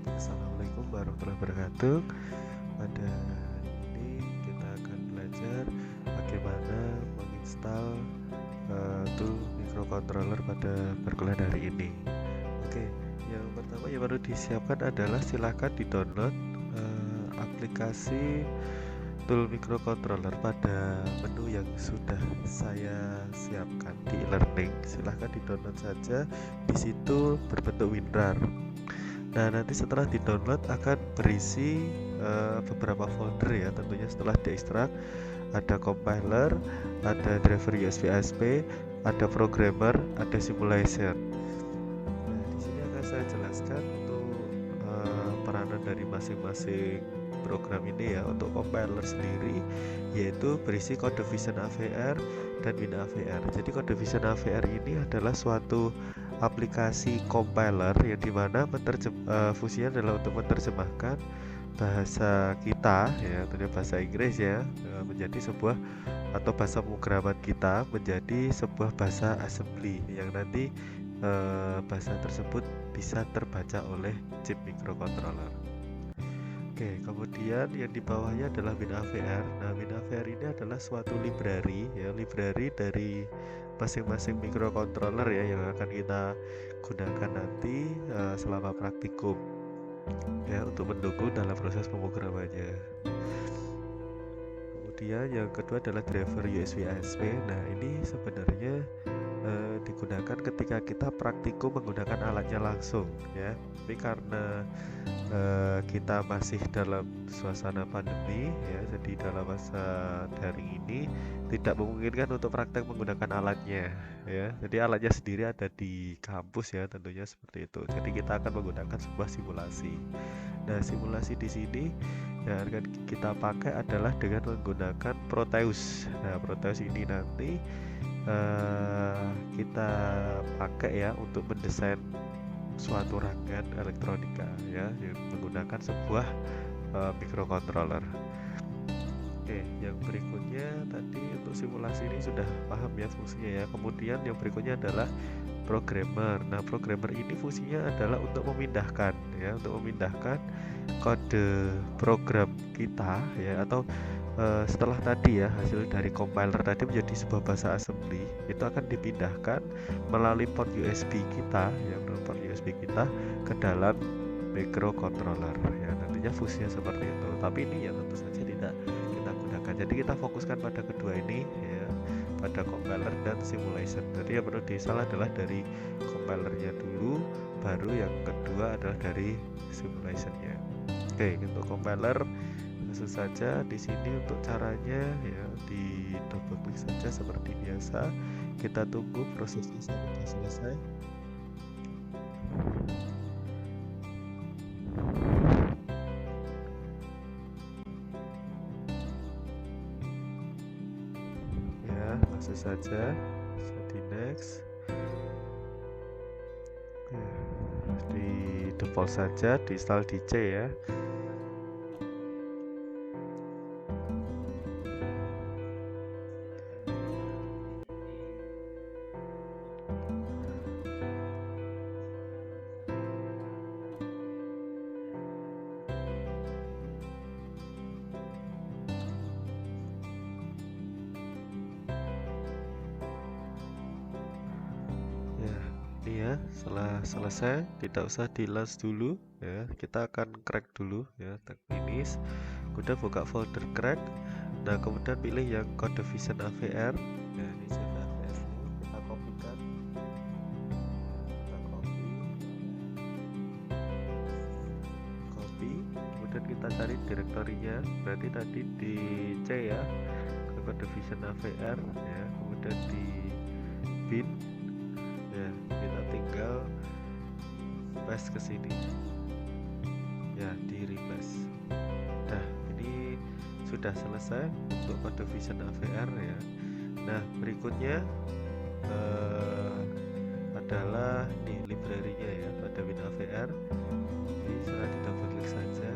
Assalamualaikum warahmatullahi wabarakatuh. Pada hari ini kita akan belajar bagaimana menginstal tool microcontroller pada perkuliahan hari ini. Oke, yang pertama yang perlu disiapkan adalah silakan di-download aplikasi tool microcontroller pada menu yang sudah saya siapkan di e-learning. Silahkan di-download saja. Di situ berbentuk WinRAR. Nah, nanti setelah di-download akan berisi beberapa folder ya. Tentunya setelah diekstrak ada compiler, ada driver USB ASP, ada programmer, ada simulation. Nah, di sini akan saya jelaskan untuk peranan dari masing-masing program ini ya. Untuk compiler sendiri yaitu berisi CodeVision AVR dan WinAVR. Jadi CodeVision AVR ini adalah suatu aplikasi compiler yang dimana fungsinya adalah untuk menerjemahkan bahasa kita ya, tentunya bahasa Inggris ya, menjadi sebuah atau bahasa pemrograman kita menjadi sebuah bahasa assembly yang nanti bahasa tersebut bisa terbaca oleh chip microcontroller. Oke, kemudian yang di bawahnya adalah WinAVR. Nah, WinAVR ini adalah suatu library ya, library dari masing-masing microcontroller ya yang akan kita gunakan nanti selama praktikum ya untuk mendukung dalam proses pemrogramannya. Kemudian yang kedua adalah driver USB ASP. Nah, ini sebenarnya digunakan ketika kita praktikum menggunakan alatnya langsung ya. Tapi karena kita masih dalam suasana pandemi ya, jadi dalam masa daring ini tidak memungkinkan untuk praktek menggunakan alatnya ya. Jadi alatnya sendiri ada di kampus ya, tentunya seperti itu. Jadi kita akan menggunakan sebuah simulasi. Nah, simulasi di sini yang akan kita pakai adalah dengan menggunakan Proteus. Nah, Proteus ini nanti kita pakai ya untuk mendesain suatu rangkaian elektronika ya yang menggunakan sebuah microcontroller. Oke, yang berikutnya tadi untuk simulasi ini sudah paham ya fungsinya ya. Kemudian yang berikutnya adalah programmer. Nah, programmer ini fungsinya adalah untuk memindahkan ya, untuk memindahkan kode program kita ya, atau setelah tadi ya hasil dari compiler tadi menjadi sebuah bahasa assembly, itu akan dipindahkan melalui port USB kita ya, port USB kita ke dalam microcontroller ya. Nantinya fungsinya seperti itu. Tapi ini ya tentu saja tidak kita gunakan. Jadi kita fokuskan pada kedua ini ya, pada compiler dan simulation. Jadi yang perlu diinstal adalah dari compilernya dulu, baru yang kedua adalah dari simulationnya. Oke, untuk compiler langsung saja di sini untuk caranya ya, di double klik saja seperti biasa. Kita tunggu prosesnya sampai selesai. Ya, langsung saja di next. Di default saja, di install di C ya. Ya, setelah selesai tidak usah di launch dulu ya, kita akan crack dulu ya, tag finish, kemudian buka folder crack. Nah, kemudian pilih yang CodeVision AVR ya, ini save AVR dulu, kita kopikan, copy, kemudian kita cari direktorinya, berarti tadi di C ya, ke CodeVision AVR ya, kemudian di bin ya, kita tinggal paste ke sini ya, di replace. Nah, ini sudah selesai untuk CodeVision AVR ya. Nah, berikutnya adalah nih library-nya ya pada WinAVR. Ini setelah di double klik saja.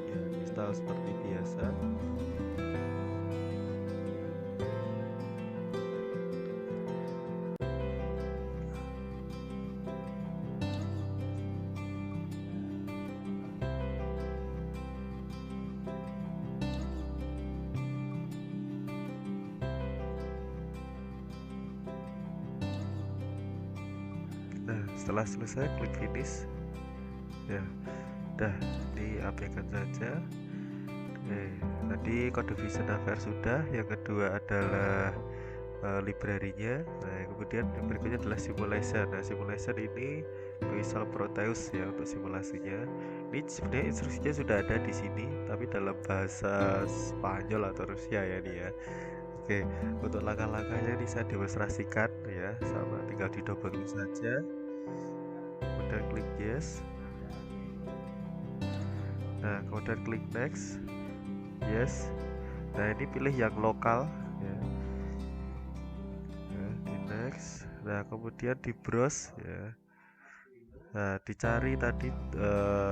Ya, install seperti biasa. setelah selesai klik finish ya. Udah diabaikan saja. Tadi kode Vision Affair sudah. Yang kedua adalah library-nya. Nah, kemudian yang berikutnya adalah simulation. Nah, simulation ini Visual Proteus ya untuk simulasinya. Ini sebenarnya instruksinya sudah ada di sini, tapi dalam bahasa Spanyol atau Rusia ya ini ya. Oke, untuk langkah-langkahnya ini saya demonstrasikan ya, sama tinggal didobelin saja. Kemudian klik yes. Nah, kemudian klik next. Yes. Nah, ini pilih yang lokal ya. Di next. Nah, kemudian di browse ya. Nah, dicari tadi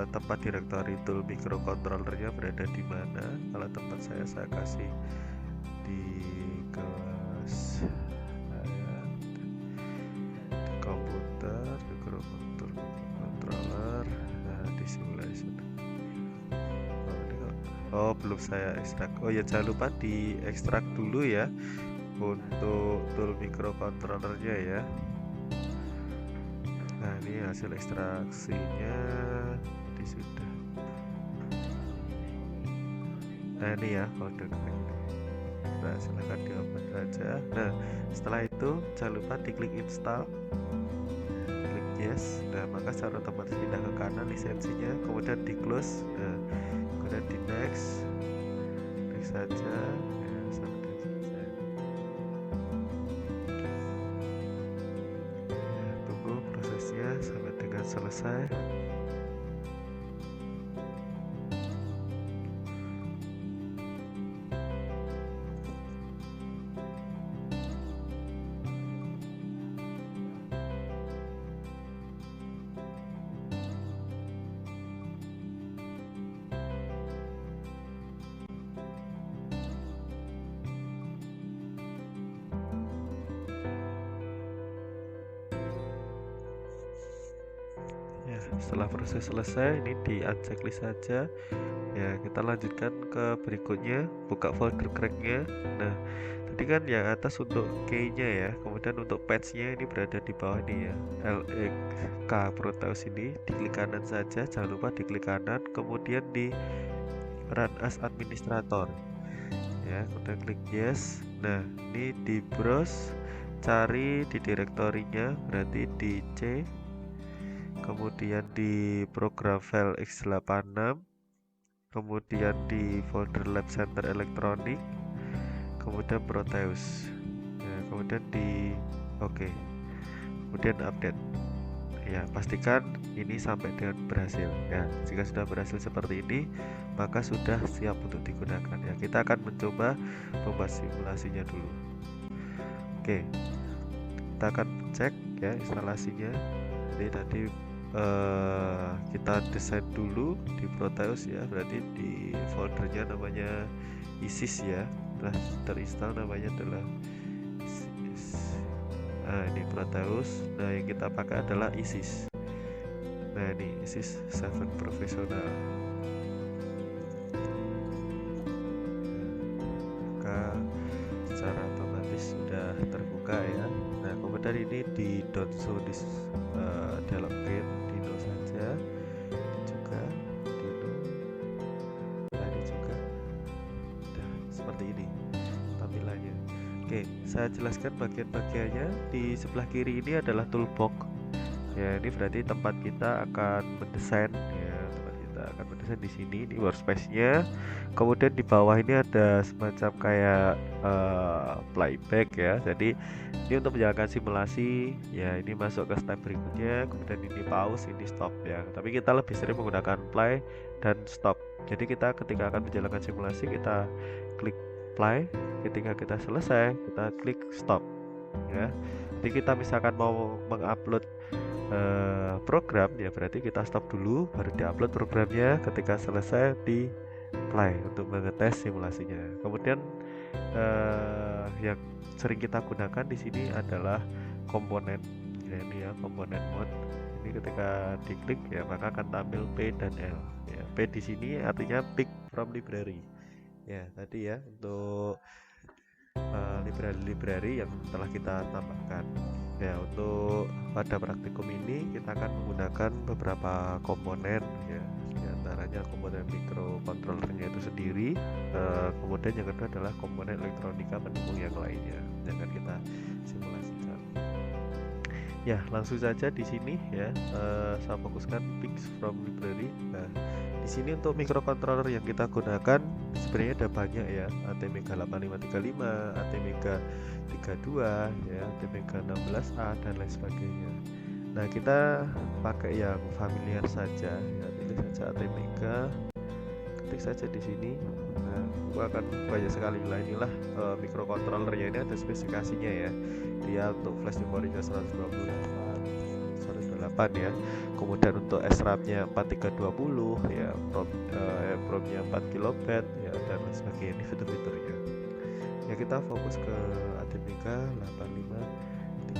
tempat directory tool microcontrollernya berada di mana. Kalau tempat saya kasih di kelas saya di komputer microcontroller. Nah, di simulation. Oh, belum saya ekstrak. Oh ya, jangan lupa di ekstrak dulu ya untuk tool microcontrollernya ya. Nah, ini hasil ekstraksinya tadi sudah. Nah, ini ya folder ini. Nah, silahkan di open saja. Nah, setelah itu jangan lupa diklik install, klik yes. Nah, maka secara otomatis pindah ke kanan lisensinya, kemudian di close. Nah, kemudian di next, klik saja ya, sampai selesai. Ya, tunggu prosesnya sampai dengan selesai. Setelah proses selesai, ini di unchecklist saja ya. Kita lanjutkan ke berikutnya, buka folder cracknya. Nah, tadi kan yang atas untuk key nya ya, kemudian untuk patch nya ini berada di bawah ini ya, LXK Proteus ini. Diklik kanan saja, jangan lupa diklik kanan, kemudian di run as administrator ya, kemudian klik yes. Nah, ini di browse, cari di direktorinya, berarti di C, kemudian di program file x86, kemudian di folder lab center elektronik, kemudian Proteus ya, kemudian di oke. Kemudian update ya, pastikan ini sampai dengan berhasil ya. Jika sudah berhasil seperti ini, maka sudah siap untuk digunakan ya. Kita akan mencoba membuat simulasinya dulu. Oke, kita akan cek ya instalasinya. Ini tadi kita desain dulu di Proteus ya, berarti di foldernya namanya ISIS ya. Setelah terinstall namanya adalah ISIS. Nah, ini Proteus. Nah, yang kita pakai adalah ISIS. Nah, ini ISIS 7 Professional. Maka secara otomatis sudah terbuka ya. Nah, kemudian ini di don't show this dialog game, dino saja, ini juga dino. Nah, ini juga udah seperti ini tampilannya. Oke, saya jelaskan bagian-bagiannya. Di sebelah kiri ini adalah toolbox ya, ini berarti tempat kita akan mendesain ya, tempat kita akan mendesain di sini. Ini workspace-nya. Kemudian di bawah ini ada semacam kayak playback ya, jadi ini untuk menjalankan simulasi ya. Ini masuk ke step berikutnya, kemudian ini pause, ini stop ya. Tapi kita lebih sering menggunakan play dan stop. Jadi kita ketika akan menjalankan simulasi, kita klik play, ketika kita selesai kita klik stop ya. Jadi kita misalkan mau mengupload program ya, berarti kita stop dulu baru diupload programnya. Ketika selesai di play untuk mengetes simulasinya. Kemudian yang sering kita gunakan di sini adalah komponen ya, ini ya komponen mode. Ini ketika diklik ya, maka akan tampil P dan L ya. P di sini artinya pick from library ya, tadi ya untuk library yang telah kita tambahkan. Ya, untuk pada praktikum ini kita akan menggunakan beberapa komponen ya, diantaranya komponen mikrokontrolernya itu sendiri, kemudian yang kedua adalah komponen elektronika pendukung yang lainnya yang akan kita simulasikan. Ya, langsung saja di sini ya, saya fokuskan Picks from Library. Nah, di sini untuk mikrokontroler yang kita gunakan sebenarnya ada banyak ya, ATmega 8535, ATmega 32 ya, ATmega 16A dan lain sebagainya. Nah, kita pakai yang familiar saja ya, pilih saja ATmega, ketik saja di sini. Nah, itu akan banyak sekali lah, inilah mikrokontrolernya, ini ada spesifikasinya ya. Dia untuk flash memorinya 128 ya, kemudian untuk SRAM-nya 4320 ya, ROM-nya 4 KB ya, dan lain sebagainya. Ini fitur-fiturnya ya. Kita fokus ke ATmega 8535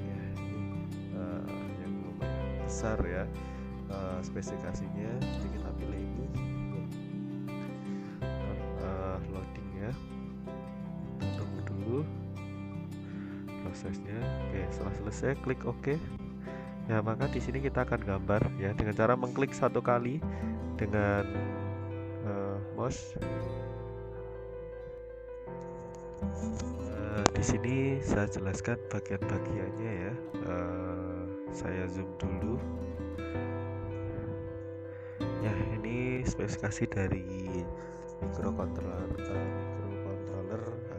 ya, ini yang lumayan besar ya spesifikasinya. Jadi kita pilih ini loading ya, tunggu dulu prosesnya. Oke, setelah selesai klik OK. Ya, maka di sini kita akan gambar ya dengan cara mengklik satu kali dengan mouse. Di sini saya jelaskan bagian-bagiannya ya. Saya zoom dulu. Ya, ini spesifikasi dari mikrokontroler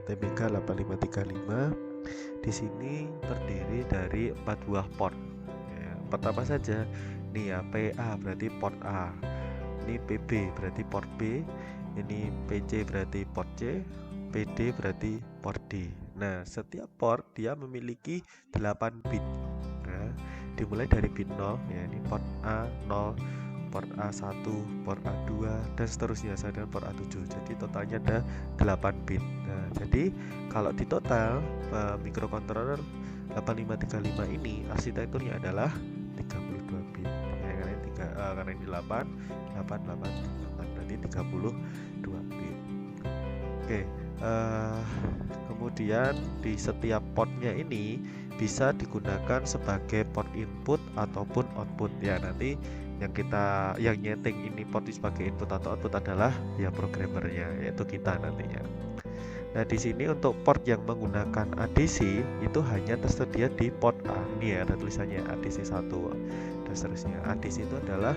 ATmega 8535. Di sini terdiri dari 4 buah port. Ya, port apa saja? Ini ya, PA berarti port A. Ini PB berarti port B. Ini PC berarti port C. PD berarti port D. Nah, setiap port dia memiliki 8 bit. Nah, dimulai dari bit 0 ya, ini port A0, port A1, port A2 dan seterusnya sampai dengan port A7. Jadi totalnya ada 8 bit. Nah, jadi kalau di total mikrokontroler 8535 ini arsitekturnya adalah 32 bit. Ya, karena ini 8 berarti 32 bit. Oke. Kemudian di setiap portnya ini bisa digunakan sebagai port input ataupun output ya. Nanti yang nyeting ini port sebagai input atau output adalah ya programmernya, yaitu kita nantinya. Nah, di sini untuk port yang menggunakan ADC itu hanya tersedia di port A. Ini ya, ada tulisannya ADC 1 dan seterusnya. ADC itu adalah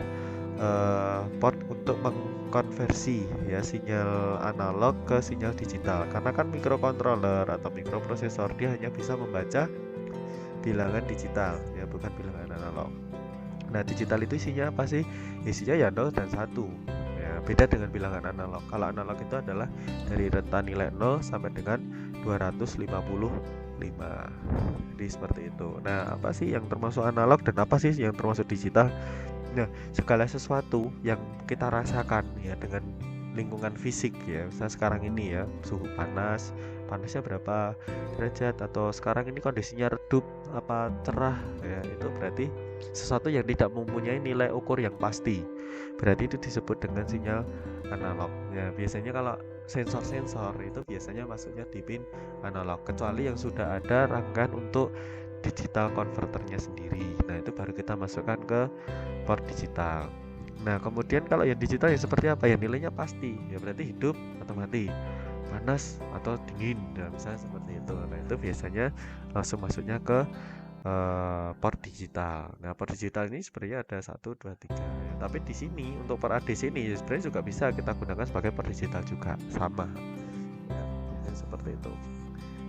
port untuk mengkonversi ya sinyal analog ke sinyal digital. Karena kan mikrokontroler atau mikroprosesor dia hanya bisa membaca bilangan digital ya, bukan bilangan analog. Nah, digital itu isinya apa sih? Isinya ya 0 dan 1 ya, beda dengan bilangan analog. Kalau analog itu adalah dari rentan nilai 0 sampai dengan 255. Jadi seperti itu. Nah, apa sih yang termasuk analog dan apa sih yang termasuk digital? Nah, segala sesuatu yang kita rasakan ya dengan lingkungan fisik ya, misalnya sekarang ini ya suhu panasnya berapa derajat, atau sekarang ini kondisinya redup apa cerah ya, itu berarti sesuatu yang tidak mempunyai nilai ukur yang pasti, berarti itu disebut dengan sinyal analog ya. Biasanya kalau sensor itu biasanya masuknya di pin analog, kecuali yang sudah ada rangkaian untuk digital converternya sendiri. Nah, itu baru kita masukkan ke port digital. Nah, kemudian kalau yang digital ya seperti apa? Ya nilainya pasti. Ya berarti hidup atau mati, panas atau dingin. Nah, misalnya seperti itu. Nah, itu biasanya langsung masuknya ke port digital. Nah, port digital ini sebenarnya ada 1, 2, 3 ya. Tapi di sini untuk port ADC ini sebenarnya juga bisa kita gunakan sebagai port digital juga, sama. Ya, seperti itu.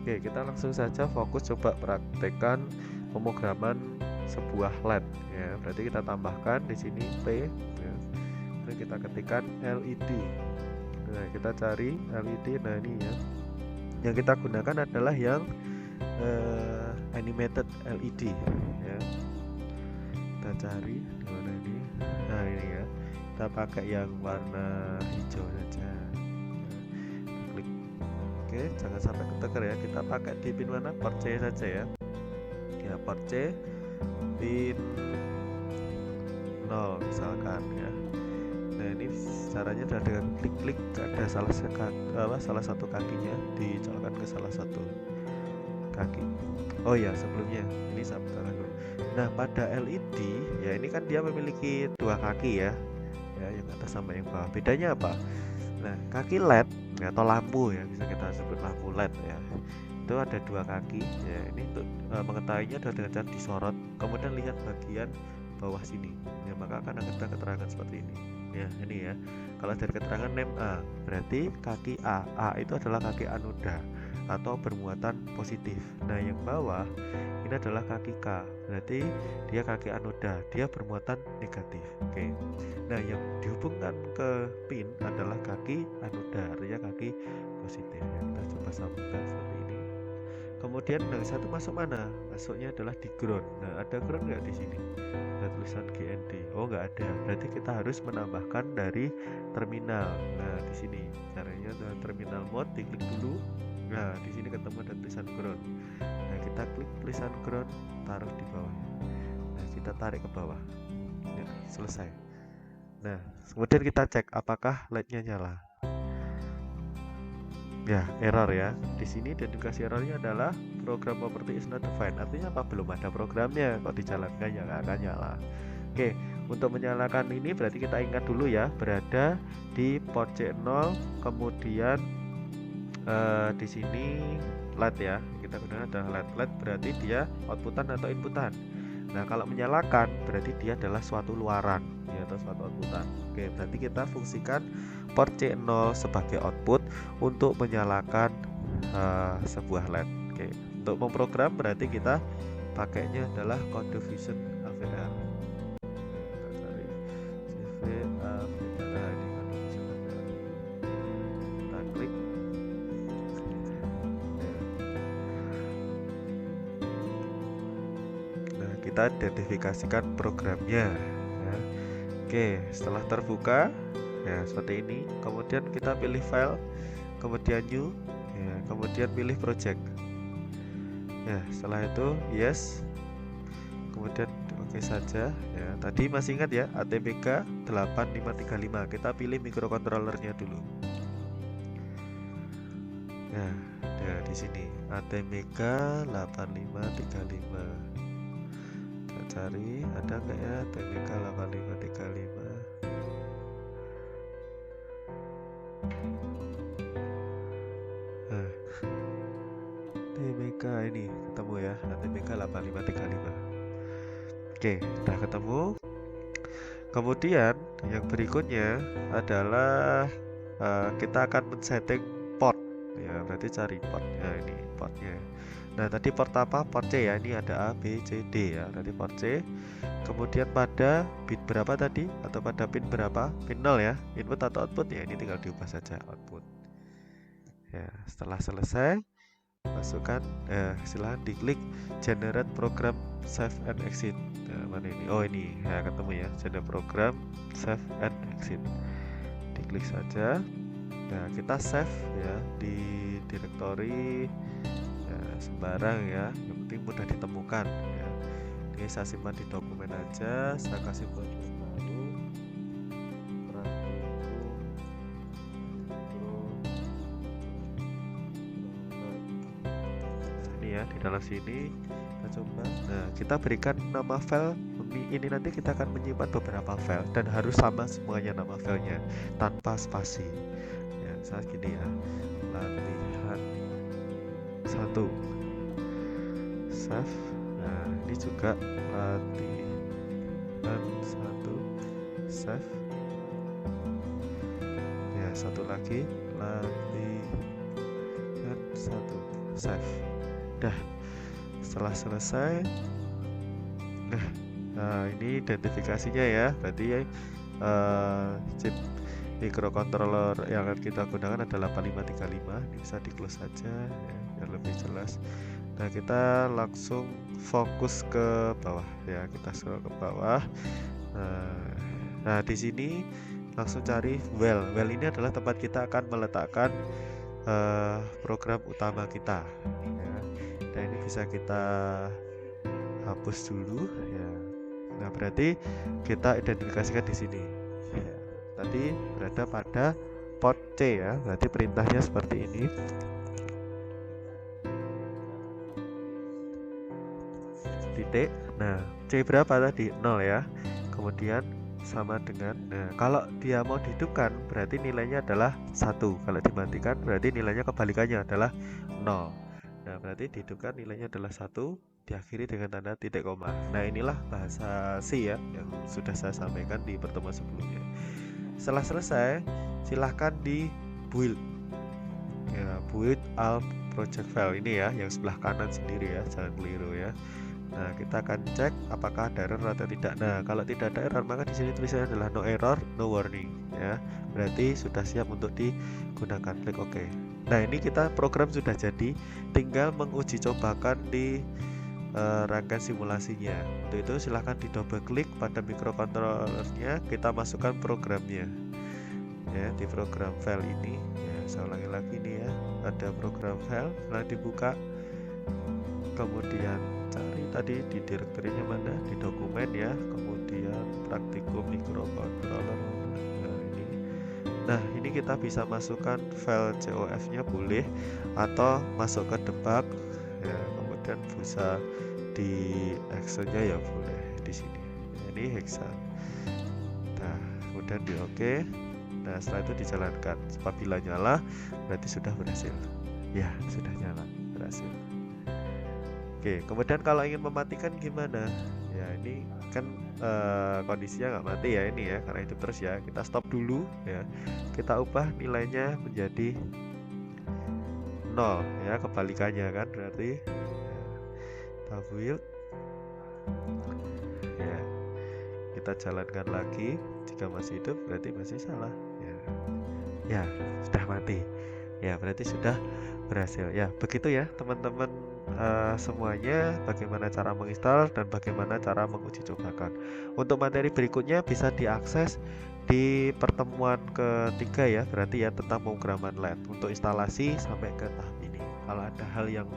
Oke, kita langsung saja fokus coba praktekkan pemrograman sebuah LED ya. Berarti kita tambahkan di sini P ya. Lalu kita ketikkan LED. Nah, kita cari LED. Nah, ini ya. Yang kita gunakan adalah yang animated LED ya. Kita cari di mana ini. Nah, ini ya. Kita pakai yang warna hijau saja. Oke, jangan sampai keteker ya. Kita pakai di pin mana? Port C saja ya. Ya, port C pin 0 misalkan ya. Nah, ini caranya adalah dengan klik-klik ada salah satu kakinya dicolokkan ke salah satu kaki. Oh ya, sebelumnya ini sebentar dulu. Nah, pada LED ya ini kan dia memiliki dua kaki ya, yang atas sama yang bawah. Bedanya apa? Nah, kaki LED atau lampu ya, bisa kita sebut lampu LED ya, itu ada dua kaki ya. Ini untuk mengetahuinya adalah dengan cara disorot, kemudian lihat bagian bawah sini ya, maka akan ada keterangan seperti ini ya. Ini ya, kalau dari keterangan NEM A berarti kaki A itu adalah kaki anoda atau bermuatan positif. Nah, yang bawah ini adalah kaki K, berarti dia kaki anoda, dia bermuatan negatif. Oke. Nah, yang dihubungkan ke pin adalah kaki anoda, artinya kaki positif ya. Kita coba sambungkan seperti ini. Kemudian yang satu masuk mana? Masuknya adalah di ground. Nah, ada ground nggak di sini? Ada tulisan GND. Oh, nggak ada. Berarti kita harus menambahkan dari terminal. Nah, di sini caranya dengan terminal mode, diklik dulu. Nah, di sini ketemu ada tulisan ground. Nah, kita klik tulisan ground, taruh di bawah. Nah, kita tarik ke bawah. Ya, selesai. Nah, kemudian kita cek apakah LED-nya nyala. Ya, error ya. Di sini identifikasi errornya adalah program property is not defined. Artinya apa? Belum ada programnya. Kok dijalankan ya nggak akan nyala. Oke, untuk menyalakan ini berarti kita ingat dulu ya, berada di port C0, kemudian di sini LED ya. Kita gunakan adalah LED. LED berarti dia outputan atau inputan. Nah, kalau menyalakan berarti dia adalah suatu luaran ya, atau suatu outputan. Oke, berarti kita fungsikan port C0 sebagai output untuk menyalakan sebuah LED. Oke, untuk memprogram berarti kita pakainya adalah kode Vision AVR. Kita klik. Nah, kita identifikasikan programnya ya. Oke, setelah terbuka ya seperti ini, kemudian kita pilih file, kemudian new ya, kemudian pilih project ya. Setelah itu yes, kemudian oke saja ya. Tadi masih ingat ya, ATMK 8535, kita pilih microcontrollernya dulu ya. Ya, di sini ATMK 8535, kita cari ada nggak ya ATMK 8535. ATMK ini ketemu ya, ATMK 8535. Oke, udah ketemu. Kemudian yang berikutnya adalah kita akan men-setting port ya, berarti cari port ya, ini portnya. Nah, tadi port apa? Port C ya, ini ada A, B, C, D ya, tadi port C. Kemudian pada bit berapa tadi, atau pada pin berapa? Pin 0 ya, input atau output ya, ini tinggal diubah saja output ya. Setelah selesai, masukkan silahkan diklik generate program save and exit. Nah, mana ini? Oh, ini ya, ketemu ya, generate program save and exit. Diklik saja. Nah, kita save ya di directory ya, sembarang ya, yang penting mudah ditemukan ya. Ini saya simpan di dokumen aja, saya kasih kode baru. Ya, di dalam sini kita coba. Nah, kita berikan nama file ini, nanti kita akan menyimpan beberapa file dan harus sama semuanya nama filenya tanpa spasi ya. Saat gini ya, latihan 1 save. Nah, ini juga latihan 1 save ya. Satu lagi latihan 1 save. Dah, setelah selesai, nah ini identifikasinya ya. Berarti chip microcontroller yang akan kita gunakan adalah 8535. Ini bisa di close saja ya, biar lebih jelas. Nah, kita langsung fokus ke bawah ya, kita scroll ke bawah. Nah, di sini langsung cari well. Well ini adalah tempat kita akan meletakkan program utama kita ya. Nah, ini bisa kita hapus dulu ya. Nah, berarti kita identifikasikan di sini ya. Tadi berada pada port C ya, berarti perintahnya seperti ini. titik. Nah, C berapa tadi? 0 ya. Kemudian sama dengan, nah kalau dia mau dihidupkan berarti nilainya adalah 1, kalau dimatikan berarti nilainya kebalikannya adalah 0. Nah berarti dihidupkan nilainya adalah 1, diakhiri dengan tanda titik koma. Nah inilah bahasa C ya yang sudah saya sampaikan di pertemuan sebelumnya. Setelah selesai silahkan di build ya, build alt project file ini ya, yang sebelah kanan sendiri ya, jangan keliru ya. Nah, kita akan cek apakah ada error atau tidak. Nah, kalau tidak ada error, maka di sini tulisannya adalah no error, no warning ya. Berarti sudah siap untuk digunakan. Klik OK. Nah, ini kita program sudah jadi, tinggal menguji cobakan di rangkaian simulasinya. Untuk itu silahkan di double klik pada microcontrollernya, kita masukkan programnya. Ya, di program file ini ya, saya ulangi lagi nih ya. Ada program file, setelah dibuka kemudian cari tadi di direktorinya mana, di dokumen ya, kemudian praktikum microcontroller. Nah ini kita bisa masukkan file COF nya boleh, atau masuk ke debug ya, kemudian bisa di Excel nya ya boleh di sini. Ini hexa. Nah kemudian di OK. Nah setelah itu dijalankan, apabila nyala berarti sudah berhasil ya, sudah nyala, berhasil. Oke, kemudian kalau ingin mematikan gimana? Ya ini kan kondisinya nggak mati ya ini ya, karena itu terus ya. Kita stop dulu ya. Kita ubah nilainya menjadi 0 ya, kebalikannya kan berarti. Kita build. Ya. Kita jalankan lagi. Jika masih hidup berarti masih salah. Ya. Ya, sudah mati. Ya, berarti sudah berhasil. Ya, begitu ya teman-teman semuanya, bagaimana cara menginstal dan bagaimana cara menguji cobakan. Untuk materi berikutnya bisa diakses di pertemuan ketiga ya, berarti ya tentang pemrograman LED untuk instalasi sampai ke tahap ini. Kalau ada hal yang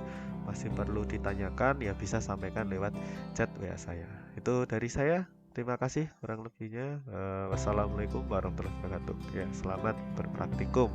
masih perlu ditanyakan ya bisa sampaikan lewat chat WA saya. Itu dari saya. Terima kasih kurang lebihnya. Wassalamualaikum warahmatullahi wabarakatuh. Ya, selamat berpraktikum.